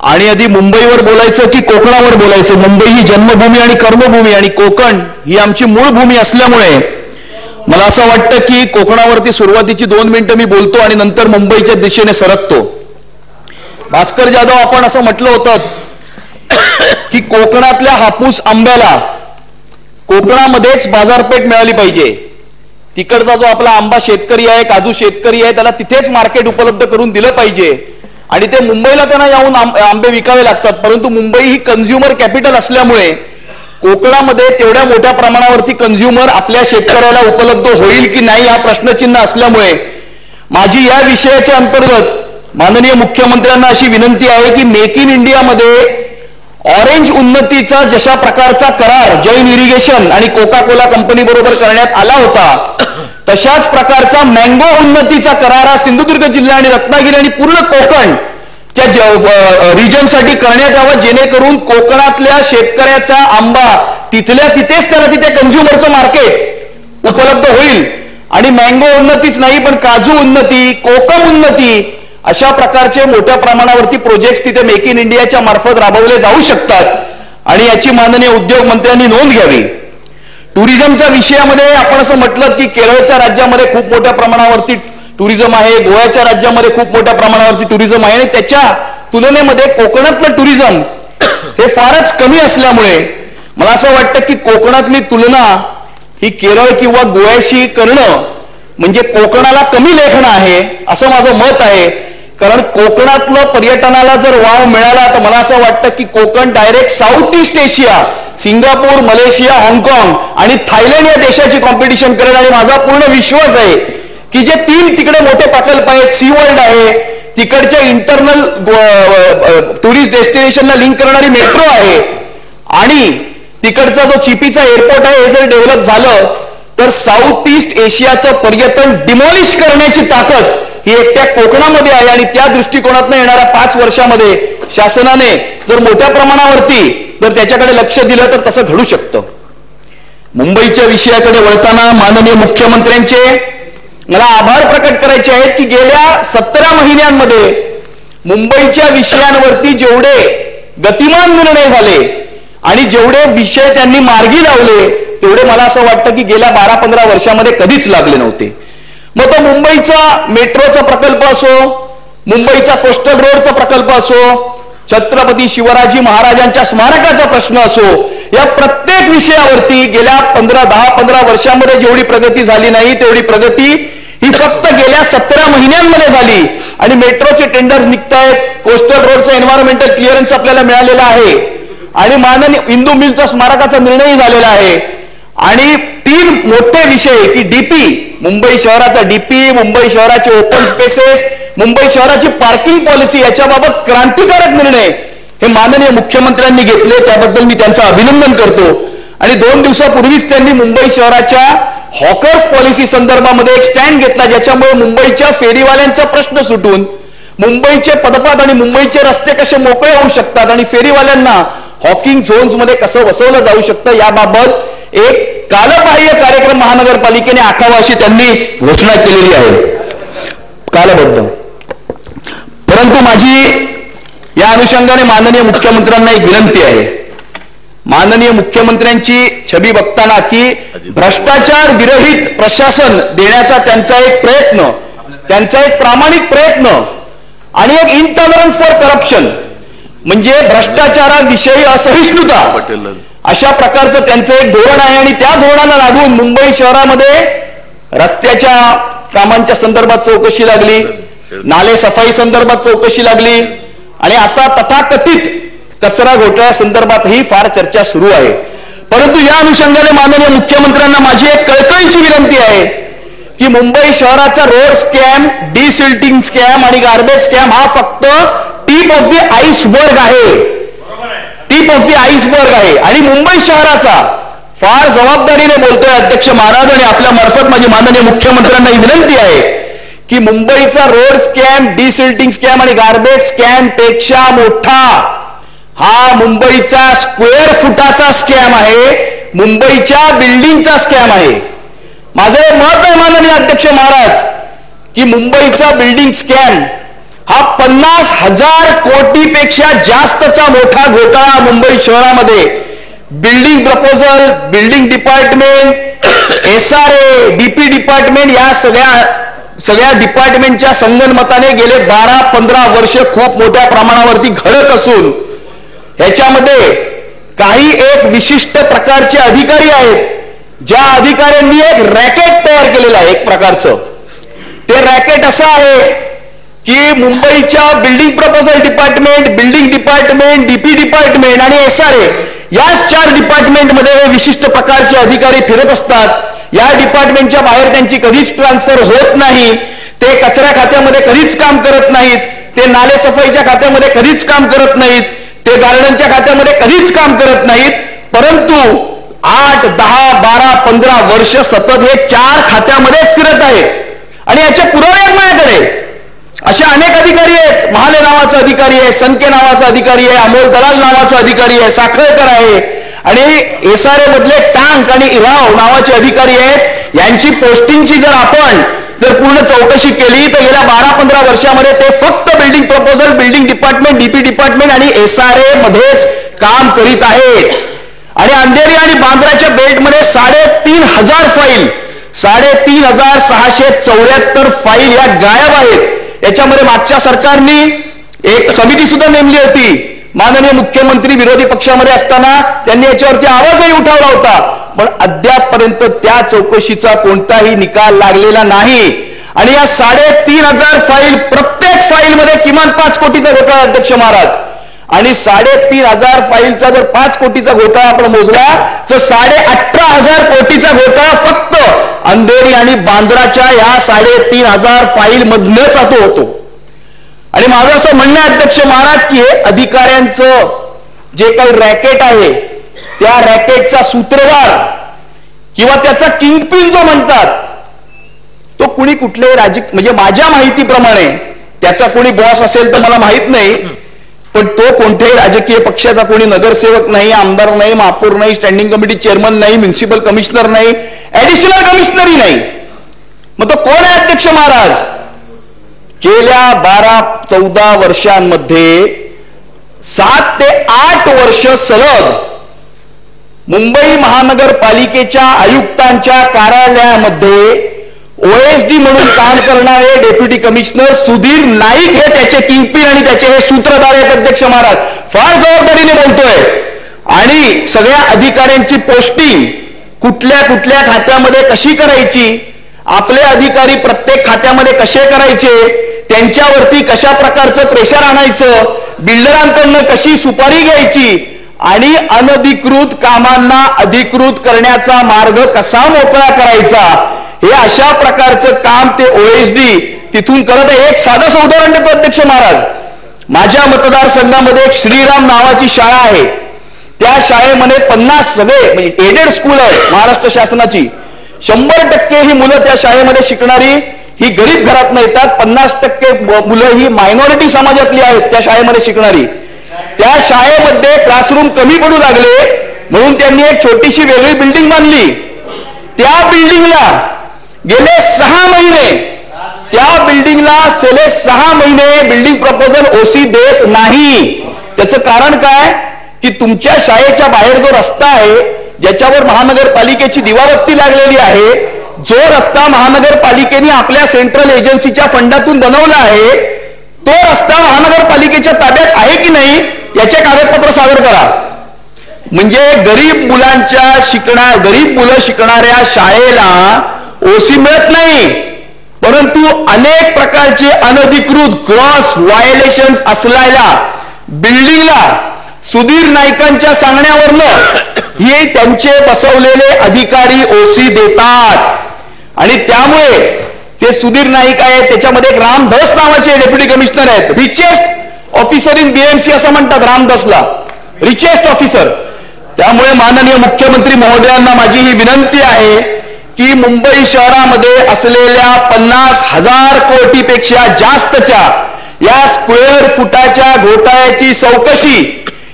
आणि आधी मुंबईवर बोलायचं की कोकणावर बोलायचं? मुंबई ही जन्मभूमी आणि कर्मभूमी आणि कोकण ही आमची मूळ भूमी असल्यामुळे मला असं वाटतं की कोकणावरती सुरुवातीची 2 मिनिटं मी बोलतो आणि नंतर मुंबईच्या दिशेने सरकतो. भास्कर जाधव, आपण असं म्हटलं होतं की कोकणातल्या हापूस आंब्याला कोकणामध्येच बाजारपेठ मिळाली पाहिजे. तिकडचा जो आपला आंबा शेतकरी आहे, काजू शेतकरी आहे, त्याला तिथेच मार्केट उपलब्ध करून दिलं पाहिजे आणि ते मुंबईला त्यांना येऊन आंबे विकावे लागतात. परंतु मुंबई ही कन्झ्युमर कॅपिटल असल्यामुळे कोकणामध्ये तेवढ्या मोठ्या प्रमाणावरती कन्झ्युमर आपल्या शेतकऱ्याला उपलब्ध होईल की नाही हा प्रश्नचिन्ह असल्यामुळे माझी या विषयाच्या अंतर्गत माननीय मुख्यमंत्र्यांना अशी विनंती आहे की मेक इन इंडियामध्ये ऑरेंज उन्नतीचा जशा प्रकारचा करार जैन इरिगेशन आणि कोका कोला कंपनी बरोबर करण्यात आला होता, तशाच प्रकारचा मँगो उन्नतीचा करार हा सिंधुदुर्ग जिल्हा आणि रत्नागिरी आणि पूर्ण कोकणच्या रिजनसाठी करण्यात यावा, जेणेकरून कोकणातल्या शेतकऱ्याचा आंबा तिथल्या तिथेच त्याला तिथे कन्झ्युमरचं मार्केट उपलब्ध होईल. आणि मँगो उन्नतीच नाही पण काजू उन्नती, कोकम उन्नती अशा प्रकारचे मोठ्या प्रमाणावरती प्रोजेक्ट्स तिथे मेक इन इंडियाच्या मार्फत राबवले जाऊ शकतात आणि याची माननीय उद्योग मंत्र्यांनी नोंद घ्यावी. टुरिझमच्या विषयामध्ये आपण असं म्हटलं की केरळच्या राज्यामध्ये खूप मोठ्या प्रमाणावरती टुरिझम आहे, गोव्याच्या राज्यामध्ये खूप मोठ्या प्रमाणावरती टुरिझम आहे आणि त्याच्या तुलनेमध्ये कोकणातलं टुरिझम हे फारच कमी असल्यामुळे मला असं वाटतं की कोकणातली तुलना ही केरळ किंवा गोव्याशी करणं म्हणजे कोकणाला कमी लेखणं आहे असं माझं मत आहे. कारण कोकणातलं पर्यटनाला जर वाव मिळाला तर मला असं वाटतं की Konkan direct south east Asia, Singapore, Malaysia, हाँगकाँग आणि थायलंड या देशाची कॉम्पिटिशन करेल. आणि माझा पूर्ण विश्वास आहे की जे 3 तिकडे मोठे प्रकल्प आहेत, सी वर्ल्ड आहे, तिकडच्या इंटरनल टुरिस्ट डेस्टिनेशनला लिंक करणारी मेट्रो आहे आणि तिकडचा जो चिपीचा एअरपोर्ट आहे हे जर डेव्हलप झालं तर साऊथ ईस्ट एशियाचं पर्यटन डिमॉलिश करण्याची ताकद ही एकट्या कोकणामध्ये आहे. आणि त्या दृष्टिकोनातून येणाऱ्या 5 वर्षामध्ये शासनाने जर मोठ्या प्रमाणावरती जर त्याच्याकडे लक्ष दिलं तर तसं घडू शकतं. मुंबईच्या विषयाकडे वळताना माननीय मुख्यमंत्र्यांचे मला आभार प्रकट करायचे आहेत की गेल्या 17 महिन्यांमध्ये मुंबईच्या विषयांवरती जेवढे गतिमान निर्णय झाले आणि जेवढे विषय त्यांनी मार्गी लावले तेवढे मला असं वाटतं की गेल्या 12-15 वर्षामध्ये कधीच लागले नव्हते. मग तो मुंबईचा मेट्रोचा प्रकल्प असो, मुंबईचा कोस्टल रोडचा प्रकल्प असो, छत्रपती शिवाजी महाराजांच्या स्मारकाचा प्रश्न असो, या प्रत्येक विषयावरती गेल्या 10-15 वर्षांमध्ये जेवढी प्रगती झाली नाही तेवढी प्रगती ही फक्त गेल्या 17 महिन्यांमध्ये झाली. आणि मेट्रोचे टेंडर्स निघतायत, कोस्टल रोडचा एन्व्हायरमेंटल क्लिअरन्स आपल्याला मिळालेला आहे आणि माननीय इंदू मिलचा स्मारकाचा निर्णय झालेला आहे. आणि 3 मोठे विषय की डीपी, मुंबई शहराचा डीपी, मुंबई शहराचे ओपन स्पेसेस, मुंबई शहराची पार्किंग पॉलिसी याच्याबाबत क्रांतिकारक निर्णय हे माननीय मुख्यमंत्र्यांनी घेतले, त्याबद्दल मी त्यांचं अभिनंदन करतो. आणि 2 दिवसापूर्वीच त्यांनी मुंबई शहराच्या हॉकर्स पॉलिसी संदर्भामध्ये एक स्टँड घेतला, ज्याच्यामुळे मुंबईच्या फेरीवाल्यांचा प्रश्न सुटून मुंबईचे पदपात आणि मुंबईचे रस्ते कसे मोकळे होऊ शकतात आणि फेरीवाल्यांना हॉकिंग झोन्स मध्ये कसं बसवलं जाऊ शकतं याबाबत एक कालबाह्य कार्यक्रम महानगरपालिकेने आखावा अशी त्यांनी घोषणा केलेली आहे, कालबद्ध. परंतु माझी या अनुषंगाने माननीय मुख्यमंत्र्यांना एक विनंती आहे. माननीय मुख्यमंत्र्यांची छबी बघताना की भ्रष्टाचार विरहित प्रशासन देण्याचा त्यांचा एक प्रयत्न, त्यांचा एक प्रामाणिक प्रयत्न आणि एक इंटॉलरन्स फॉर करप्शन म्हणजे भ्रष्टाचाराविषयी असहिष्णुता अशा प्रकारचं त्यांचं एक धोरण आहे. आणि त्या धोरणाला लागून मुंबई शहरामध्ये रस्त्याच्या कामांच्या संदर्भात चौकशी लागली, नाले सफाई संदर्भात चौकशी लागली आणि आता तथाकथित कचरा घोटाळ्या संदर्भातही फार चर्चा सुरू आहे. परंतु या अनुषंगाने माननीय मुख्यमंत्र्यांना माझी एक कळकळीची विनंती आहे की मुंबई शहराचा रोड स्कॅम, डिसिल्टिंग स्कॅम आणि गार्बेज स्कॅम हा फक्त टिप ऑफ द आईसबर्ग आहे, टिप ऑफ द आईसबर्ग आहे. आणि मुंबई शहराचा फार जबाबदारीने बोलतोय अध्यक्ष महाराज आणि आपल्या मार्फत माझी माननीय मुख्यमंत्र्यांना ही विनंती आहे की मुंबईचा रोड स्कॅम, डिसिल्टिंग स्कॅम आणि गार्बेज स्कॅम पेक्षा मोठा हा मुंबईचा स्क्वेअर फुटाचा स्कॅम आहे, मुंबईच्या बिल्डिंगचा स्कॅम आहे. माझं मत आहे माननीय अध्यक्ष महाराज की मुंबईचा बिल्डिंग स्कॅम हा 50,000 कोटीपेक्षा जास्तचा मोठा घोटाळा मुंबई शहरामध्ये building proposal, building department, SRA, DP department या सगळ्या डिपार्टमेंटच्या संगनमताने गेले 12-15 वर्ष खूप मोठ्या प्रमाणावरती घडत असून ह्याच्यामध्ये काही एक विशिष्ट प्रकारचे अधिकारी आहेत, ज्या अधिकाऱ्यांनी एक रॅकेट तयार केलेलं आहे एक प्रकारचं. ते रॅकेट असं आहे की मुंबईच्या building proposal department, building department, DP department आणि SRA याच 4 डिपार्टमेंटमध्ये हे विशिष्ट प्रकारचे अधिकारी फिरत असतात. या डिपार्टमेंटच्या बाहेर त्यांची कधीच ट्रान्सफर होत नाही. ते कचरा खात्यामध्ये कधीच काम करत नाहीत, ते नाले सफाईच्या खात्यामध्ये कधीच काम करत नाहीत, ते गार्डनच्या खात्यामध्ये कधीच काम करत नाहीत. परंतु 8, 10, 12, 15 वर्ष सतत हे 4 खात्यामध्येच फिरत आहेत आणि याचे पुरावे आहेत माझ्याकडे. असे अनेक अधिकारी आहेत. महाले नावाचा अधिकारी आहे, संके नावाचा अधिकारी आहे, अमोल दलाल नावाचा अधिकारी आहे, साखळेकर आहे आणि SRA मधले टांक आणि राव नावाचे अधिकारी आहेत. यांची पोस्टिंगची जर पूर्ण चौकशी केली तर गेल्या 12-15 वर्षामध्ये ते फक्त building proposal, building department, DP department आणि SRA मध्येच काम करीत आहेत. आणि अंधेरी आणि बांद्राच्या बेल्टमध्ये 3,500 फाईल, 3,674 फाईल या गायब आहेत. याच्यामध्ये मागच्या सरकारने एक समिती सुद्धा नेमली होती. माननीय मुख्यमंत्री विरोधी पक्षामध्ये असताना त्यांनी याच्यावरती आवाजही उठवला होता, पण अद्यापपर्यंत त्या चौकशीचा कोणताही निकाल लागलेला नाही. आणि या 3,500 फाईल, प्रत्येक फाईलमध्ये किमान 5 कोटीचा घोटाळा अध्यक्ष महाराज. आणि 3,500 फाईलचा जर 5 कोटीचा घोटाळा आपण मोजला तर 18,500 कोटीचा घोटाळा फक्त अंधेरी आणि बांद्राच्या या 3,500 फाईल मधनच होतो. आणि माझं असं म्हणणं आहे अध्यक्ष महाराज की हे अधिकाऱ्यांचं जे काही रॅकेट आहे त्या रॅकेटचा सूत्रधार किंवा त्याचा किंगपिन जो म्हणतात तो कुणी कुठल्याही म्हणजे माझ्या माहितीप्रमाणे त्याचा कोणी बॉस असेल तर मला माहित नाही, पण तो कोणत्याही राजकीय पक्षाचा कोणी नगरसेवक नाही, आमदार नाही, महापौर नाही, स्टँडिंग कमिटी चेअरमन नाही, म्युन्सिपल कमिशनर नाही, ऍडिशनल कमिशनरही नाही. मग तो कोण आहे अध्यक्ष महाराज? गेल्या 12-14 वर्षांमध्ये 7 ते 8 वर्ष सलग मुंबई महानगरपालिकेच्या आयुक्तांच्या कार्यालयामध्ये OSD म्हणून काम करणारे डेप्युटी कमिशनर सुधीर नाईक हे त्याचे किंगपिन आणि त्याचे हे सूत्रधार आहेत अध्यक्ष महाराज. फार जबाबदारीने बोलतोय. आणि सगळ्या अधिकाऱ्यांची पोस्टिंग कुठल्या कुठल्या खात्यामध्ये कशी करायची, आपले अधिकारी प्रत्येक खात्यामध्ये कसे करायचे, त्यांच्यावरती कशा प्रकारचं प्रेशर आणायचं, बिल्डरांकडनं कशी सुपारी घ्यायची आणि अनधिकृत कामांना अधिकृत करण्याचा मार्ग कसा मोकळा करायचा, हे अशा प्रकारचं काम ते OSD तिथून करत आहे. एक साधं उदाहरण देतो अध्यक्ष महाराज. माझ्या मतदारसंघामध्ये एक श्रीराम नावाची शाळा आहे. त्या शाळेमध्ये 50 सगळे म्हणजे एडेड स्कूल आहे महाराष्ट्र शासनाची. 100% ही मुलं त्या शाळेमध्ये शिकणारी ही गरीब घरातून येतात. 50% मुलं ही मायनॉरिटी समाजातली आहेत त्या शाळेमध्ये शिकणारी. त्या शाळेमध्ये क्लासरूम कमी पडू लागले म्हणून त्यांनी एक छोटीशी वेगळी बिल्डिंग बांधली. त्या बिल्डिंगला गेले 6 महिने त्या बिल्डिंगला 6 महिने बिल्डिंग प्रपोजल OC देत नाही. त्याचं कारण काय की तुमच्या शाळेच्या बाहेर जो रस्ता आहे ज्याच्यावर महानगरपालिकेची दिवाबत्ती लागलेली आहे, जो रस्ता महानगरपालिकेने आपल्या सेंट्रल एजन्सीच्या फंडातून बनवला आहे, तो रस्ता महानगरपालिकेच्या ताब्यात आहे की नाही याचे कागदपत्र सादर करा. म्हणजे गरीब मुलं शिकणाऱ्या शाळेला OC मिळत नाही, परंतु अनेक प्रकारचे अनधिकृत क्रॉस व्हायोलेशन्स असलेल्या बिल्डिंगला सुधीर नाईकांच्या सांगण्यावरनं हे त्यांचे बसवलेले अधिकारी OC देतात. आणि त्यामुळे ते सुधीर नाईक आहेत, त्याच्यामध्ये एक रामधस नावाचे डेप्युटी कमिशनर आहेत, रिचेस्ट ऑफिसर इन BMC असं म्हणतात रामधसला, रिचेस्ट ऑफिसर. त्यामुळे माननीय मुख्यमंत्री महोदयांना माझी ही विनंती आहे की मुंबई शहरामध्ये असलेल्या 50,000 कोटीपेक्षा जास्तच्या या स्क्वेअर फुटाच्या घोटाळ्याची चौकशी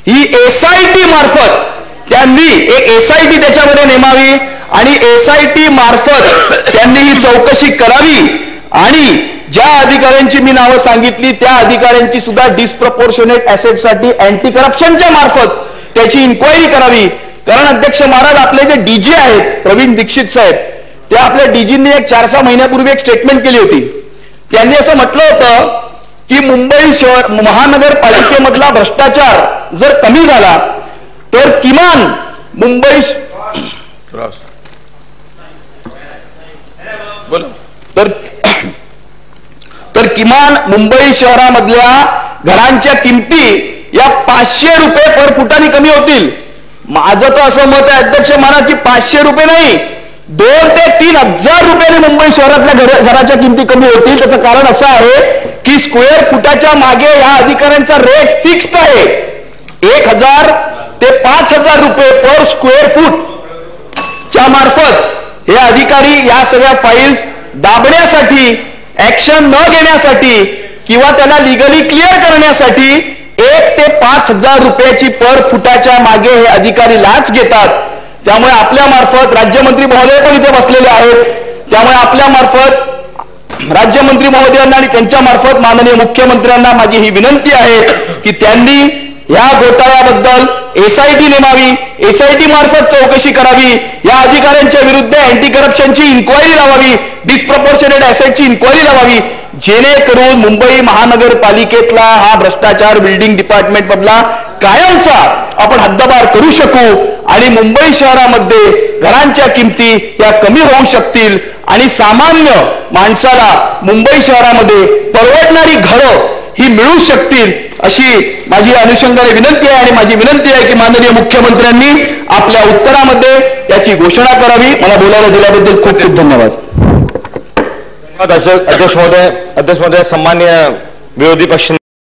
ही SIT मार्फत त्यांनी एक SIT त्याच्यामध्ये नेमावी आणि SIT मार्फत त्यांनी ही चौकशी करावी आणि ज्या अधिकाऱ्यांची मी नावं सांगितली त्या अधिकाऱ्यांची सुद्धा डिस्प्रपोर्शनेट ऍसेटसाठी अँटी करप्शनच्या मार्फत त्याची इन्क्वायरी करावी. कारण अध्यक्ष महाराज, आपले जे डीजी आहेत प्रवीण दीक्षित साहेब, ते आपल्या डीजींनी एक 4-6 महिन्यापूर्वी एक स्टेटमेंट केली होती. त्यांनी असं म्हटलं होतं की मुंबई शहर महानगरपालिकेमधला भ्रष्टाचार जर कमी झाला तर किमान मुंबई तर किमान मुंबई शहरामधल्या घरांच्या किमती या 500 रुपये पर फुटाने कमी होतील. माझं तर असं मत आहे अध्यक्ष महाराज की 500 रुपये नाही, 2 ते 3 हजार रुपयाने मुंबई शहरातल्या घराच्या किमती कमी होतील. त्याचं कारण असं आहे की स्क्वेअर फुटाच्या मागे या अधिकाऱ्यांचा रेट फिक्स्ड आहे. 1000 ते 5000 रुपये पर स्क्वेअर फूट च्या मार्फत हे अधिकारी या सगळ्या फाईल्स दाबण्यासाठी, ऍक्शन न घेण्यासाठी किंवा त्याला लिगली क्लिअर करण्यासाठी 1 ते 5000 रुपयाची पर फुटाच्या मागे हे अधिकारी लाच घेतात. त्यामुळे आपल्या मार्फत राज्यमंत्री महोदय पण इथे बसलेले आहेत. त्यामुळे आपल्या मार्फत राज्यमंत्री महोदयांना आणि त्यांच्या मार्फत माननीय मुख्यमंत्र्यांना माझी ही विनंती आहे की त्यांनी या घोटाळ्याबद्दल एसआयटी नेमावी, एसआयटी मार्फत चौकशी करावी, या अधिकाऱ्यांच्या विरुद्ध अँटी करप्शनची इन्क्वायरी लावावी, डिस्प्रपोर्शनेट ऍसेटची इन्क्वायरी लावावी, जेणेकरून मुंबई महानगरपालिकेतला हा भ्रष्टाचार बिल्डिंग डिपार्टमेंट मधला कायमचा आपण हद्दपार करू शकू आणि मुंबई शहरामध्ये घरांच्या किमती या कमी होऊ शकतील आणि सामान्य माणसाला मुंबई शहरामध्ये परवडणारी घरं ही मिळू शकतील, अशी माझी अनुषंगाने विनंती आहे. आणि माझी विनंती आहे की माननीय मुख्यमंत्र्यांनी आपल्या उत्तरामध्ये याची घोषणा करावी. मला बोलायला दिल्याबद्दल खूप खूप धन्यवाद. अध्यक्ष महोदय, सन्माननीय विरोधी पक्ष